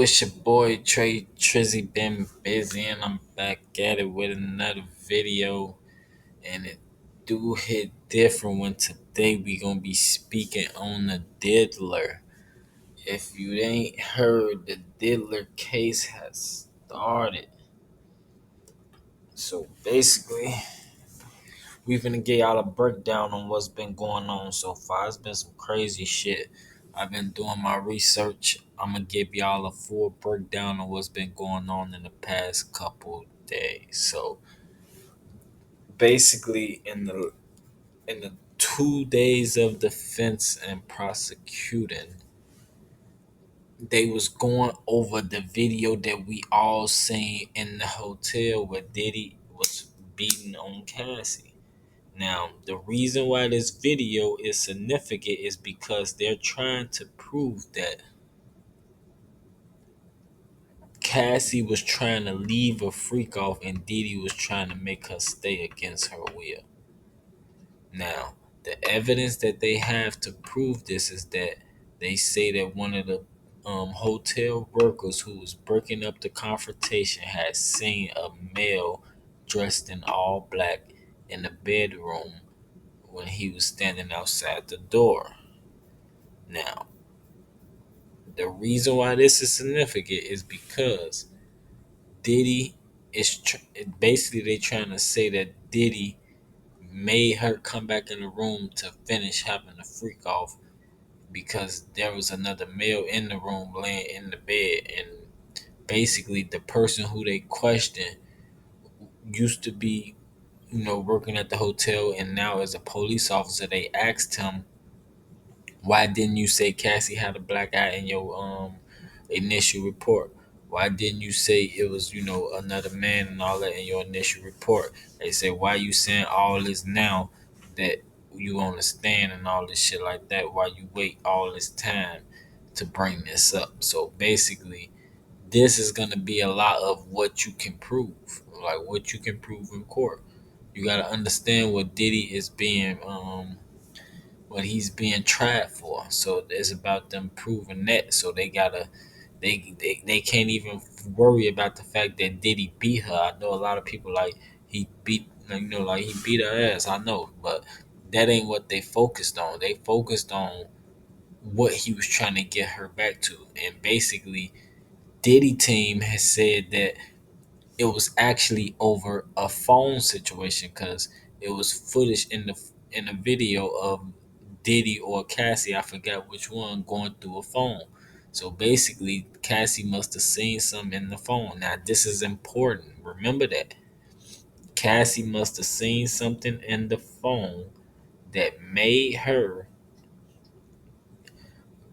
It's your boy Tratrizzy, been busy and I'm back at it with another video, and it do hit different when today we gonna be speaking on the diddler. If you ain't heard, the diddler case has started. So basically, we finna get y'all a breakdown on what's been going on so far. It's been some crazy shit. I've been doing my research. I'm gonna give y'all a full breakdown of what's been going on in the past couple days. So basically, in the 2 days of defense and prosecuting, they was going over the video that we all seen in the hotel where Diddy was beating on Cassie. Now, the reason why this video is significant is because they're trying to prove that Cassie was trying to leave a freak off and Diddy was trying to make her stay against her will. Now, the evidence that they have to prove this is that they say that one of the hotel workers who was breaking up the confrontation had seen a male dressed in all black in the bedroom when he was standing outside the door. Now, the reason why this is significant is because Diddy is basically they trying to say that Diddy made her come back in the room to finish having a freak off because there was another male in the room laying in the bed, and basically the person who they questioned used to be working at the hotel, and now as a police officer they asked him, why didn't you say Cassie had a black eye in your initial report? Why didn't you say it was, another man and all that in your initial report? They say, why you saying all this now that you on the stand and all this shit like that? Why you wait all this time to bring this up? So basically, this is gonna be a lot of what you can prove, like what you can prove in court. You gotta understand what Diddy is being what he's being tried for. So it's about them proving that. So they can't even worry about the fact that Diddy beat her. I know a lot of people like he beat like he beat her ass. I know, but that ain't what they focused on. They focused on what he was trying to get her back to, and basically Diddy team has said that it was actually over a phone situation because it was footage in the video of Diddy or Cassie, I forgot which one, going through a phone. So basically, Cassie must have seen something in the phone. Now, this is important. Remember that. Cassie must have seen something in the phone that made her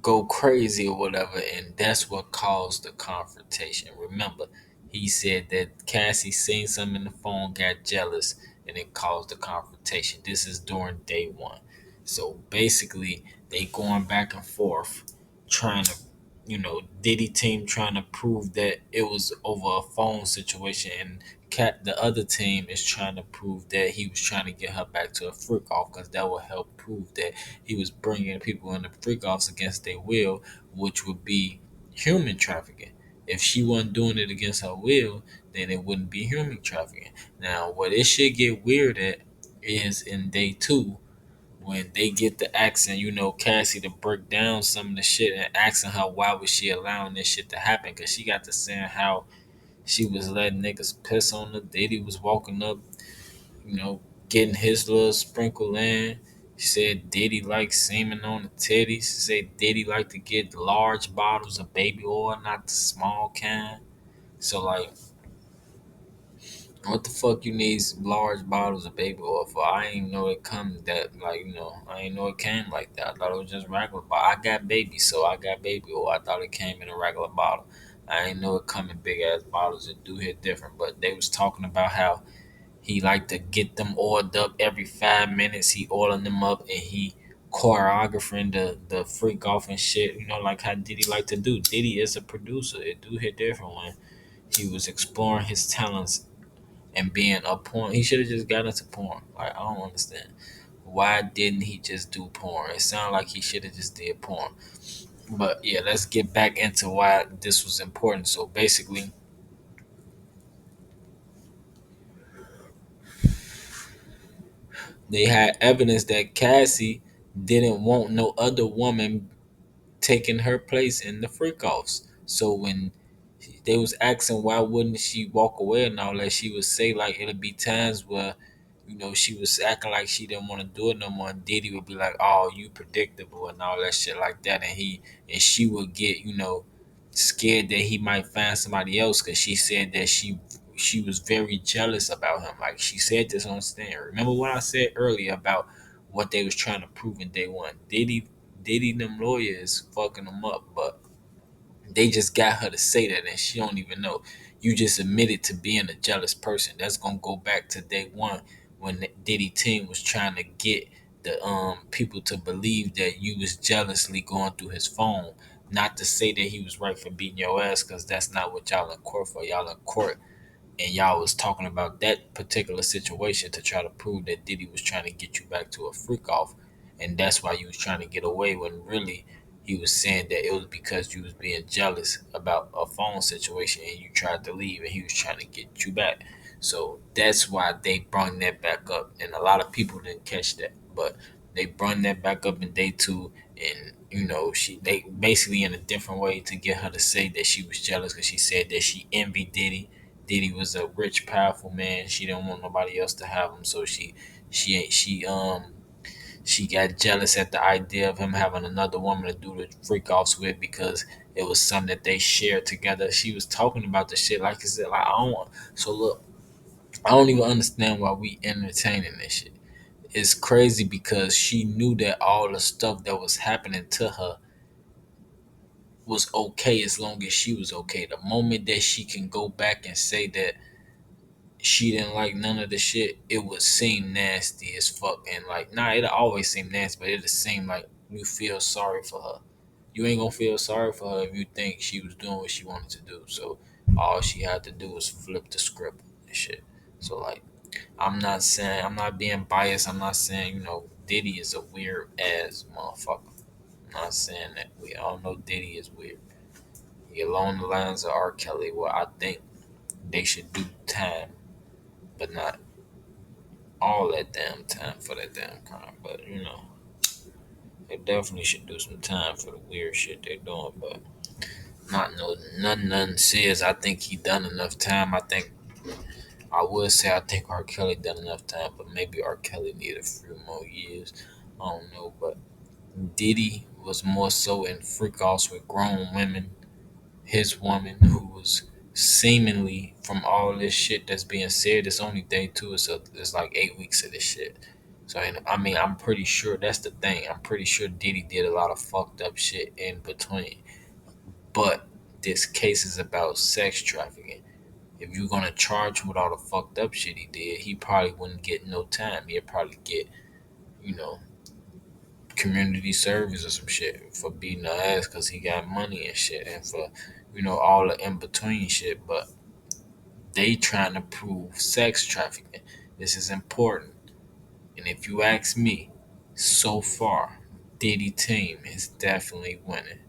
go crazy or whatever, and that's what caused the confrontation. Remember, he said that Cassie seen something in the phone, got jealous, and it caused the confrontation. This is during day one. So basically, they going back and forth, trying to, Diddy team trying to prove that it was over a phone situation, and the other team is trying to prove that he was trying to get her back to a freak off because that will help prove that he was bringing people into freak offs against their will, which would be human trafficking. If she wasn't doing it against her will, then it wouldn't be human trafficking. Now, where it should get weird at is in day two when they get to asking, Cassie to break down some of the shit and asking her why was she allowing this shit to happen, because she got to saying how she was letting niggas piss on her. Diddy was walking up, you know, getting his little sprinkle in. She said Diddy likes semen on the titties. She said Diddy like to get large bottles of baby oil, not the small kind. So like, what the fuck you need large bottles of baby oil for? I ain't know it comes that like I ain't know it came like that. I thought it was just regular. But I got babies, so I got baby oil. I thought it came in a regular bottle. I ain't know it come in big ass bottles. It do hit different. But they was talking about how he like to get them oiled up every 5 minutes. He oiling them up and he choreographing the freak off and shit. Like how Diddy like to do. Diddy is a producer. It do hit different when he was exploring his talents and being a porn. He should have just got into porn. Like I don't understand. Why didn't he just do porn? It sounded like he should have just did porn. But yeah, let's get back into why this was important. So basically, they had evidence that Cassie didn't want no other woman taking her place in the freak offs. So when they was asking why wouldn't she walk away and all that, she would say like it'll be times where, she was acting like she didn't want to do it no more, and Diddy would be like, "Oh, you predictable," and all that shit like that, and she would get scared that he might find somebody else because she said that she was very jealous about him. Like she said this on stand. Remember what I said earlier about what they was trying to prove in day one? Diddy and them lawyers fucking them up, but they just got her to say that and she don't even know. You just admitted to being a jealous person. That's gonna go back to day one when the Diddy team was trying to get the people to believe that you was jealously going through his phone. Not to say that he was right for beating your ass, because that's not what y'all in court for. Y'all in court and y'all was talking about that particular situation to try to prove that Diddy was trying to get you back to a freak off, and that's why you was trying to get away when really he was saying that it was because you was being jealous about a phone situation and you tried to leave and he was trying to get you back. So that's why they brought that back up, and a lot of people didn't catch that, but they brought that back up in day two, and they basically in a different way to get her to say that she was jealous because she said that she envied Diddy. Diddy was a rich, powerful man. She didn't want nobody else to have him, so she got jealous at the idea of him having another woman to do the freak offs with because it was something that they shared together. She was talking about the shit like I said, like I don't want. So look, I don't even understand why we entertaining this shit. It's crazy because she knew that all the stuff that was happening to her was okay as long as she was okay. The moment that she can go back and say that she didn't like none of the shit, it would seem nasty as fuck. And like, nah, it always seem nasty, but it'll seem like you feel sorry for her. You ain't gonna feel sorry for her if you think she was doing what she wanted to do. So all she had to do was flip the script and shit. So like, I'm not being biased. I'm not saying Diddy is a weird ass motherfucker. I'm not saying that. We all know Diddy is weird. He along the lines of R. Kelly, where I think they should do time, but not all that damn time for that damn crime. But they definitely should do some time for the weird shit they're doing. But not no nothing says I think he done enough time. I think R. Kelly done enough time, but maybe R. Kelly need a few more years. I don't know, but Diddy was more so in freak offs with grown women. His woman, who was seemingly from all this shit that's being said, it's only day two. It's like 8 weeks of this shit. So I mean, I'm pretty sure that's the thing. I'm pretty sure Diddy did a lot of fucked up shit in between. But this case is about sex trafficking. If you're gonna charge him with all the fucked up shit he did, he probably wouldn't get no time. He'd probably get, you know, community service or some shit for beating her ass because he got money and shit, and for all the in between shit. But they trying to prove sex trafficking. This is important, and if you ask me, so far, Diddy team is definitely winning.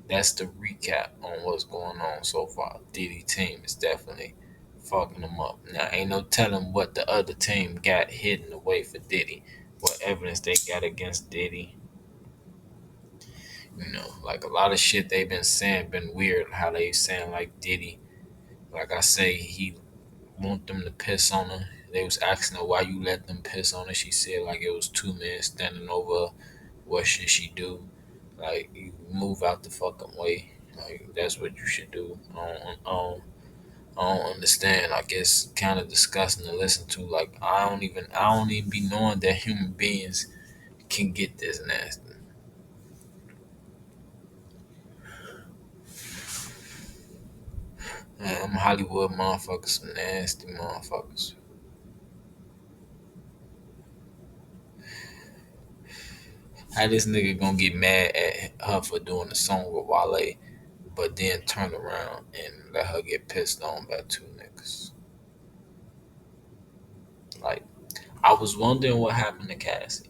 That's the recap on what's going on so far. Diddy team is definitely fucking them up. Now ain't no telling what the other team got hidden away for Diddy, what evidence they got against Diddy. Like a lot of shit they been saying been weird. How they saying like Diddy, like I say, he want them to piss on her. They was asking her why you let them piss on her. She said like it was two men standing over her. What should she do? Like you move out the fucking way. Like that's what you should do. I don't understand. Like it's kind of disgusting to listen to. Like I don't even be knowing that human beings can get this nasty. Man, I'm Hollywood motherfuckers, some nasty motherfuckers. How this nigga gonna get mad at her for doing a song with Wale, but then turn around and let her get pissed on by two niggas? Like, I was wondering what happened to Cassie.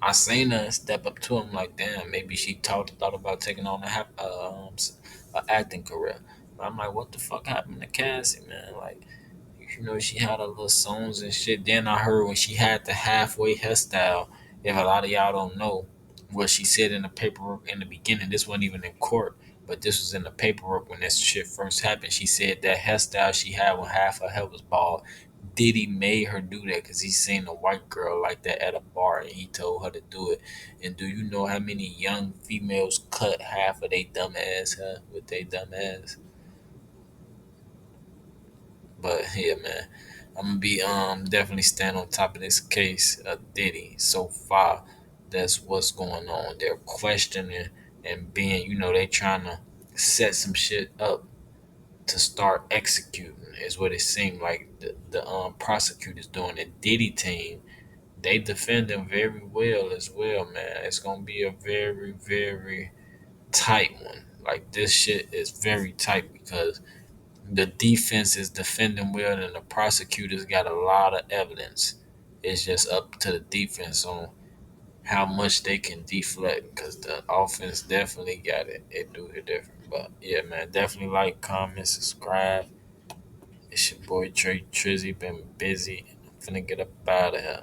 I seen her step up to him like, damn, maybe she thought about taking on a acting career. But I'm like, what the fuck happened to Cassie, man? Like, she had her little songs and shit. Then I heard when she had the halfway hairstyle, if a lot of y'all don't know, what she said in the paperwork in the beginning, this wasn't even in court, but this was in the paperwork when this shit first happened. She said that hairstyle she had when half her hair was bald, Diddy made her do that because he seen a white girl like that at a bar and he told her to do it. And do you know how many young females cut half of their dumb ass hair with their dumb ass? But yeah, man, I'm gonna be definitely stand on top of this case of Diddy. So far, that's what's going on. They're questioning and being, they trying to set some shit up to start executing. Is what it seemed like the prosecutors doing. The Diddy team, they defend him very well as well, man. It's gonna be a very, very tight one. Like this shit is very tight because the defense is defending well and the prosecutors got a lot of evidence. It's just up to the defense on how much they can deflect because the offense definitely got it. It do it different. But yeah, man, definitely like, comment, subscribe. It's your boy Tratrizzy, been busy. I'm finna get up out of here.